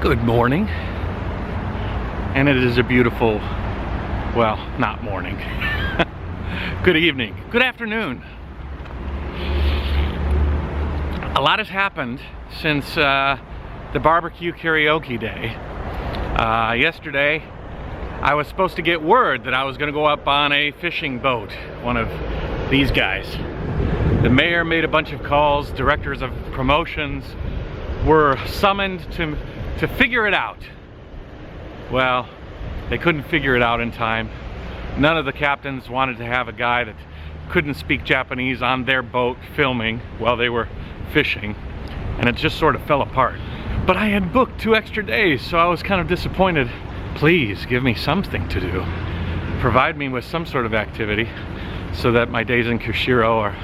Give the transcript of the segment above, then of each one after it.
Good morning, and it is a beautiful, well, not morning. Good evening, good afternoon. A lot has happened since the barbecue karaoke day. Yesterday, I was supposed to get word that I was going to go up on a fishing boat, one of these guys. The mayor made a bunch of calls, directors of promotions were summoned to figure it out. Well, they couldn't figure it out in time. None of the captains wanted to have a guy that couldn't speak Japanese on their boat filming while they were fishing, and it just sort of fell apart. But I had booked 2 extra days, so I was kind of disappointed. Please give me something to do. Provide me with some sort of activity so that my days in Kushiro are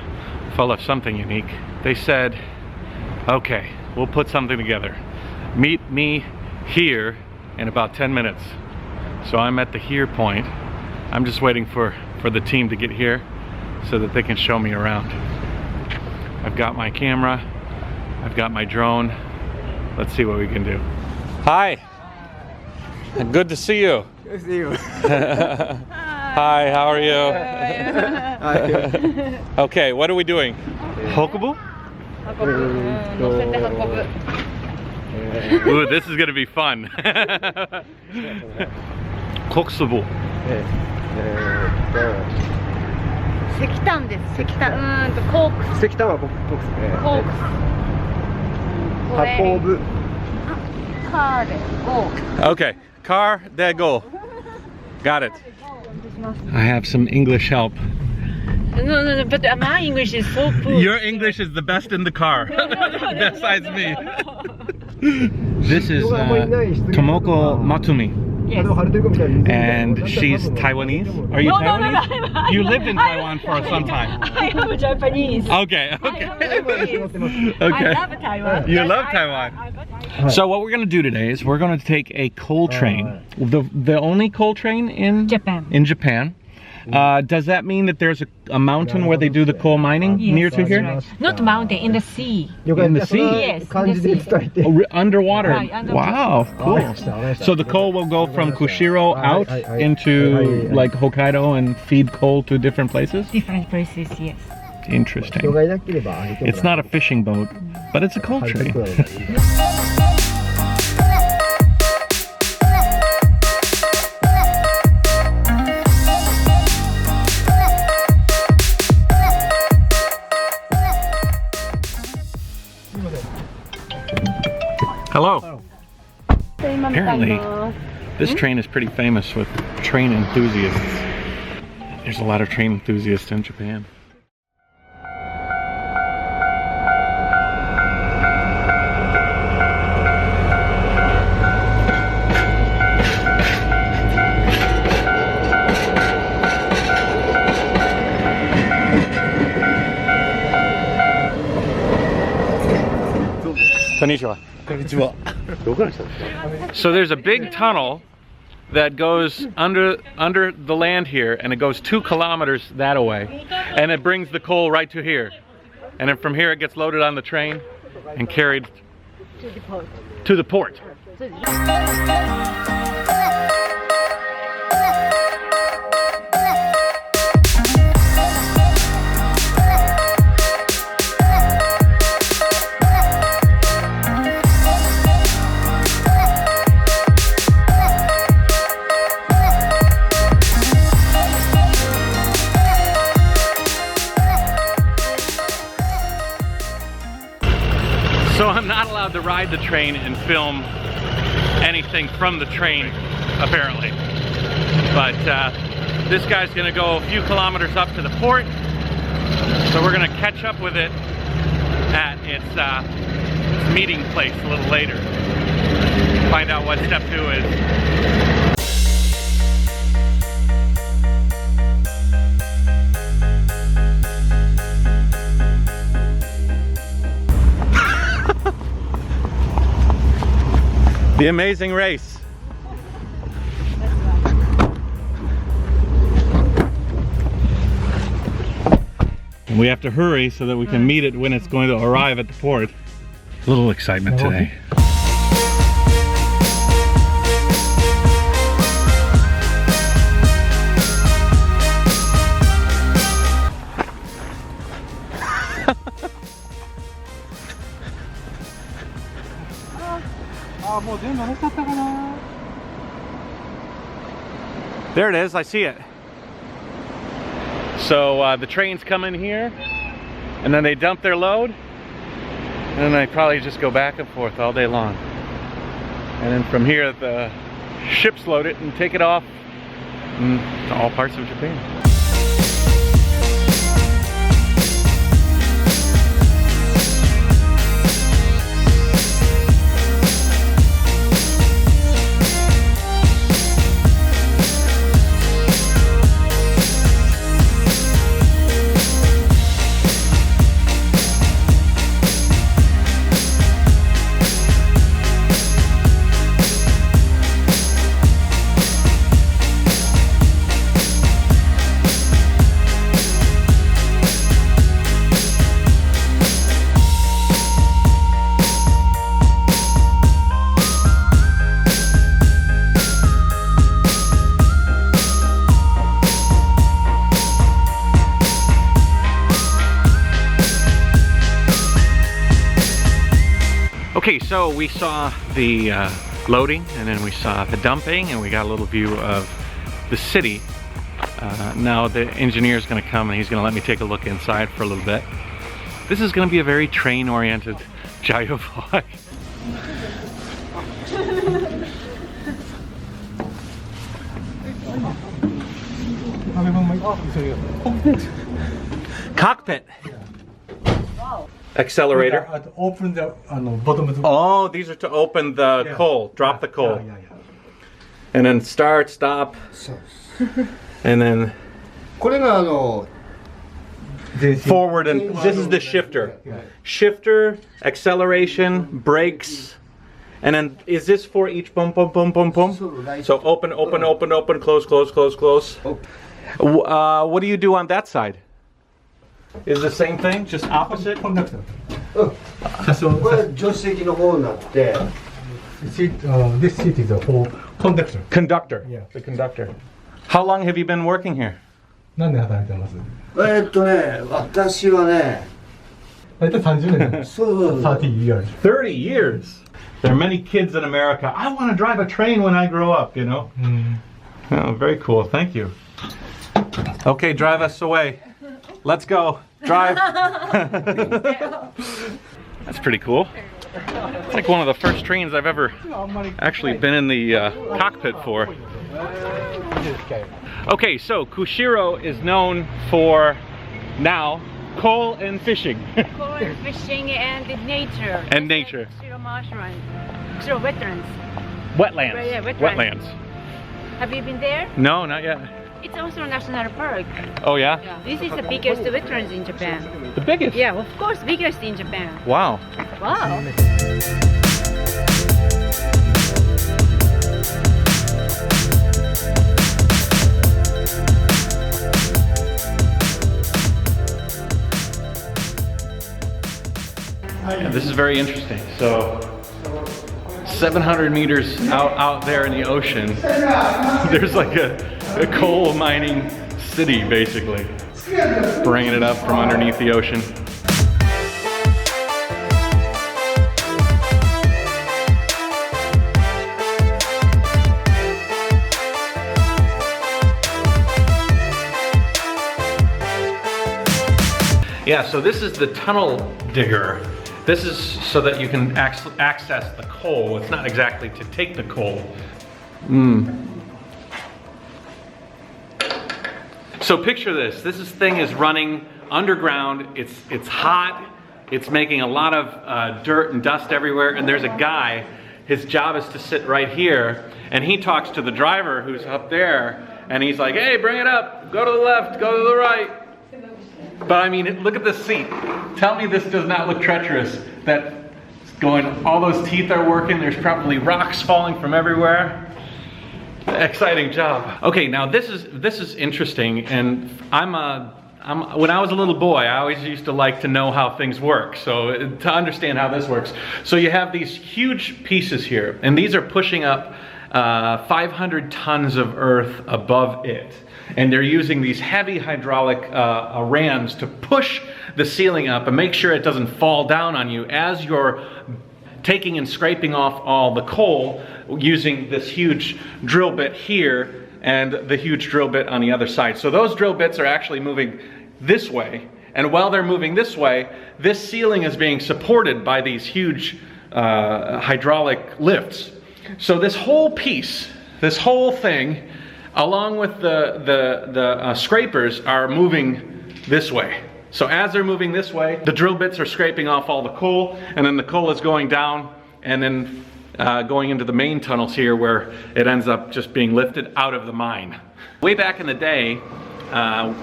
full of something unique. They said, okay, we'll put something together. Meet me here in about 10 minutes. So I'm at the here point. I'm just waiting for the team to get here so that they can show me around. I've got my camera, I've got my drone. Let's see what we can do. Hi, good to see you. Good to see you. Hi, how are you? Okay, what are we doing? Hokubu? Ooh, this is gonna be fun. Koksubu. 石炭です。石炭、コークス。石炭はコークス。コークス。運ぶ。カーでゴー。 Okay, car de go. Got it. I have some English help. No, but my English is so poor. Your English is the best in the car, besides me. This is Tomoko Matsumi. Yes. And she's Taiwanese? Are you Taiwanese? No, you lived in Taiwan for some time. I am Japanese. Okay, okay. Okay. I love Taiwan. You love Taiwan. So what we're going to do today is we're going to take a coal train. The only coal train in Japan. In Japan. Does that mean that there's a mountain where they do the coal mining near to here? Right. Not mountain, in the sea. In the sea? Yes, in the sea. Oh, underwater. Right, underwater. Wow, cool. So the coal will go from Kushiro out into like Hokkaido and feed coal to different places? Different places, yes. Interesting. It's not a fishing boat, but it's a coal train. Hello. Apparently, this train is pretty famous with train enthusiasts. There's a lot of train enthusiasts in Japan. Konnichiwa. So there's a big tunnel that goes under the land here, and it goes 2 kilometers that way, and it brings the coal right to here, and then from here it gets loaded on the train and carried to the port. So I'm not allowed to ride the train and film anything from the train, apparently. But this guy's gonna go a few kilometers up to the port, so we're gonna catch up with it at its meeting place a little later. Find out what step 2 is. The amazing race. And we have to hurry so that we can meet it when it's going to arrive at the port. A little excitement today. There it is, I see it. So the trains come in here, and then they dump their load, and then they probably just go back and forth all day long. And then from here, the ships load it and take it off to all parts of Japan. Okay, so we saw the loading, and then we saw the dumping, and we got a little view of the city. Now the engineer is going to come and he's going to let me take a look inside for a little bit. This is going to be a very train-oriented Jayoe vlog. Cockpit. Accelerator. Open the bottom. Oh, these are to open the coal, drop the coal. And then start, stop. And then forward, and this is the shifter. Shifter, acceleration, brakes. And then is this for each boom, boom, boom, boom, boom? So open, open, open, open, close, close, close, close. What do you do on that side? Is the same thing, just opposite? Conductor. This seat is a whole conductor. Conductor. Yeah. The conductor. How long have you been working here? 何年働いてます？私はね、大体30年。30 years. 30 years. There are many kids in America. I want to drive a train when I grow up, you know? Oh, very cool. Thank you. Okay, drive us away. Let's go. Drive. That's pretty cool. It's like one of the first trains I've ever actually been in the cockpit for. Okay, so Kushiro is known for now coal and fishing. coal and fishing and nature. And nature. Kushiro marshlands. Kushiro wetlands. Wetlands. Right, yeah, Wetlands. Have you been there? No, not yet. It's also a national park. Oh yeah? This is the biggest wetlands in Japan. The biggest? Yeah, of course, biggest in Japan. Wow. Wow. Yeah, this is very interesting. So 700 meters out there in the ocean, there's like a coal mining city, basically, bringing it up from underneath the ocean. Yeah, so this is the tunnel digger. This is so that you can access the coal. It's not exactly to take the coal. So picture this. This thing is running underground. It's hot. It's making a lot of dirt and dust everywhere. And there's a guy. His job is to sit right here. And he talks to the driver who's up there. And he's like, hey, bring it up. Go to the left. Go to the right. But I mean, look at this seat. Tell me this does not look treacherous. That going, all those teeth are working. There's probably rocks falling from everywhere. Exciting job. Okay, now this is interesting, and when I was a little boy, I always used to like to know how things work. So to understand how this works. So you have these huge pieces here, and these are pushing up 500 tons of earth above it. And they're using these heavy hydraulic rams to push the ceiling up and make sure it doesn't fall down on you as you're taking and scraping off all the coal using this huge drill bit here and the huge drill bit on the other side. So those drill bits are actually moving this way, and while they're moving this way, this ceiling is being supported by these huge hydraulic lifts. So this whole piece, this whole thing, along with the scrapers, are moving this way. So as they're moving this way, the drill bits are scraping off all the coal, and then the coal is going down and then going into the main tunnels here, where it ends up just being lifted out of the mine. Way back in the day,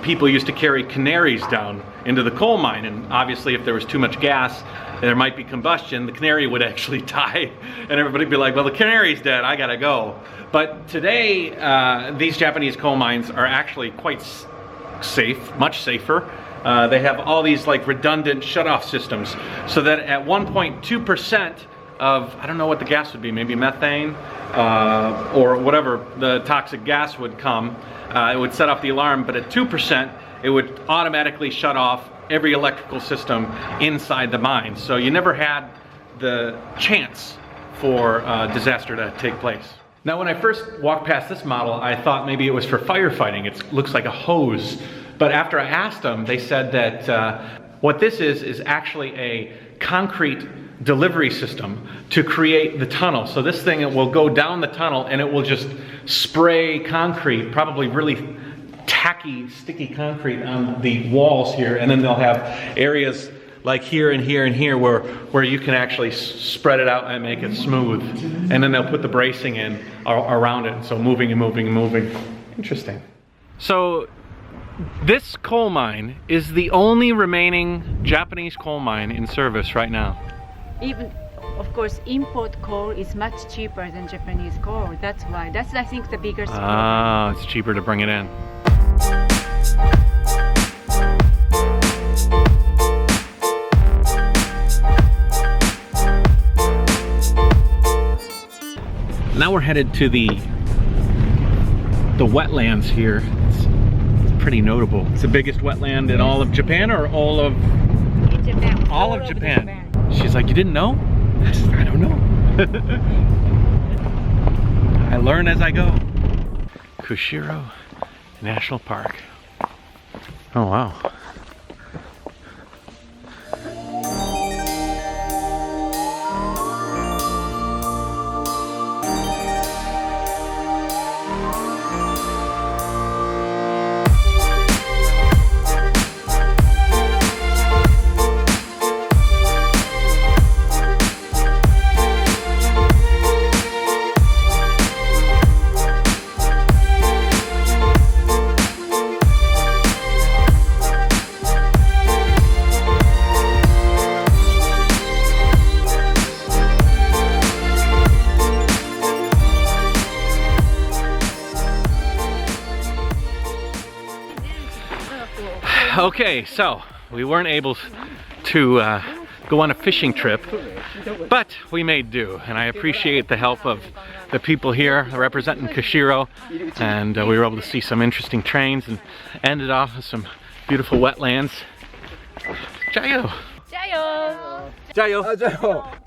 people used to carry canaries down into the coal mine, and obviously if there was too much gas, there might be combustion, the canary would actually die, and everybody would be like, well, the canary's dead, I gotta go. But today, these Japanese coal mines are actually quite safe, much safer. They have all these like redundant shutoff systems, so that at 1.2% of, I don't know what the gas would be, maybe methane, or whatever the toxic gas would come, it would set off the alarm, but at 2%, it would automatically shut off every electrical system inside the mine. So you never had the chance for disaster to take place. Now, when I first walked past this model, I thought maybe it was for firefighting. It looks like a hose. But after I asked them, they said that what this is actually a concrete delivery system to create the tunnel. So this thing, it will go down the tunnel and it will just spray concrete, probably really tacky, sticky concrete on the walls here, and then they'll have areas like here and here and here where you can actually spread it out and make it smooth. And then they'll put the bracing in around it, so moving and moving and moving. Interesting. So this coal mine is the only remaining Japanese coal mine in service right now. Even, of course, import coal is much cheaper than Japanese coal. That's why. That's, I think, the biggest problem. Ah, it's cheaper to bring it in. Now we're headed to the wetlands here. It's pretty notable. It's the biggest wetland in all of Japan, or all of Japan. all of Japan. She's like, you didn't know? I said, I don't know. I learn as I go. Kushiro National Park. Oh wow. Okay, so we weren't able to go on a fishing trip, but we made do, and I appreciate the help of the people here representing Kushiro, and we were able to see some interesting trains and ended off with some beautiful wetlands. Jayoe! Jayoe! Jayoe! Jayoe!